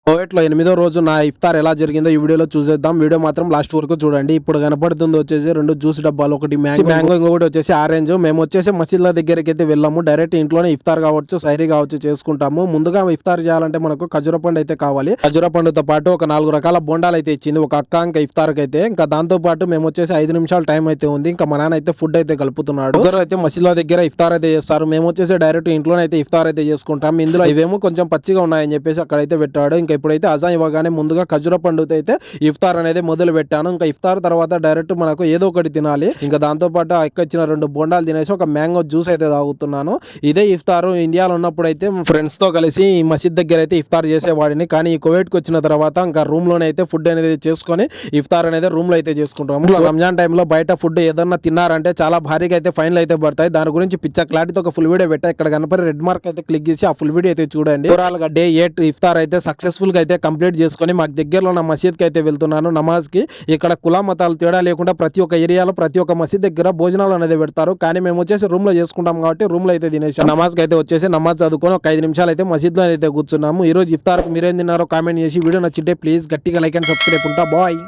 కోవిడ్లో 8వ రోజు నా ఇఫ్తార్ ఎలా జరిగిందో ఈ వీడియోలో చూసేద్దాం. వీడియో మాత్రం లాస్ట్ వరకు చూడండి. ఇప్పుడు కనపడుతుంది వచ్చేసి 2 జ్యూస్ డబ్బాలు, ఒకటి మ్యాంగో, ఇంకొకటి వచ్చేసి ఆరెంజ్. మేము వచ్చేసి మసీద్ల దగ్గరికి అయితే వెళ్ళాము. డైరెక్ట్ ఇంట్లోనే ఇఫ్తార్ కావచ్చు, సైరీ కావచ్చు చేసుకుంటాము. ముందుగా ఇఫ్తార్ చేయాలంటే మనకు ఖజూర పండు అయితే కావాలి. ఖజూర పండుతో పాటు ఒక 4 రకాల బోండాలు అయితే ఇచ్చింది ఒక అక్క ఇంకా ఇఫ్తార్కి అయితే. ఇంకా దాంతో పాటు మేము వచ్చేసి 5 నిమిషాల టైం అయితే ఉంది. ఇంకా మా నాన్న అయితే ఫుడ్ అయితే కలుపుతున్నాడు. ఒకరు అయితే మసీద్ల దగ్గర ఇఫ్తార్ అయితే చేస్తారు. మేము వచ్చేసి డైరెక్ట్ ఇంట్లోనే అయితే ఇఫ్తార్ అయితే చేసుకుంటాం. ఇందులో ఇవేమో కొంచెం పచ్చిగా ఉన్నాయని చెప్పేసి అక్కడైతే పెట్టాడు. ఇంకా ఇప్పుడైతే అజాన్ ఇవ్వగానే ముందుగా ఖజూర పండుతో అయితే ఇఫ్తార్ అనేది మొదలు పెట్టాను. ఇంకా ఇఫ్తార్ తర్వాత డైరెక్ట్ మనకు ఏదో ఒకటి తినాలి. ఇంకా దాంతో పాటు అక్క ఇచ్చిన 2 బోండాలు తినేసి ఒక మ్యాంగో జ్యూస్ అయితే తాగుతున్నాను. ఇదే ఇఫ్తార్ ఇండియాలో ఉన్నప్పుడు అయితే ఫ్రెండ్స్ తో కలిసి ఈ మసీద్ దగ్గర అయితే ఇఫ్తార్ చేసేవాడిని. కానీ ఈ కువైట్ కి వచ్చిన తర్వాత ఇంకా రూమ్ లోనే అయితే ఫుడ్ అనేది చేసుకొని ఇఫ్తార్ అనేది రూమ్ లో అయితే చేసుకుంటాము. రంజాన్ టైంలో బయట ఫుడ్ ఏదన్నా తిన్నారంటే చాలా భారీగా అయితే ఫైన్లు అయితే పడతాయి. దాని గురించి పిచ్చ క్లారిటీతో ఒక ఫుల్ వీడియో పెట్టా. ఇక్కడ కనపడి రెడ్ మార్క్ అయితే క్లిక్ చేసి ఆ ఫుల్ వీడియో అయితే చూడండి. ఓవరాల్ గా డే 8 ఇఫ్తార్ అయితే సక్సెస్ఫుల్ గా అయితే కంప్లీట్ చేసుకొని మాకు దగ్గరలో ఉన్న మసీద్ కి అయితే వెళ్తున్నాను నమాజ్ కి. ఇక్కడ కుల మతాలు తేడా లేకుండా ప్రతి ఒక్క ఏరియాలో ప్రతి ఒక్క మసీద్ దగ్గర భోజనాలు అనేది పెడతారు. కానీ మేము వచ్చేసి రూమ్ లో చేసుకుంటాం కాబట్టి రూమ్ లో అయితే తినేసాం. నమాజ్ కి అయితే వచ్చేసి నమాజ్ చదువుకొని ఒక 5 నిమిషాలు అయితే మసీద్ లో అయితే కూర్చున్నాము. ఈ రోజు ఇఫ్తార్ కి మీరేం తిన్నారో కామెంట్ చేసి వీడియో నచ్చితే ప్లీజ్ గట్టిగా లైక్ అండ్ సబ్స్క్రైబ్ ఉంటా. బాయ్.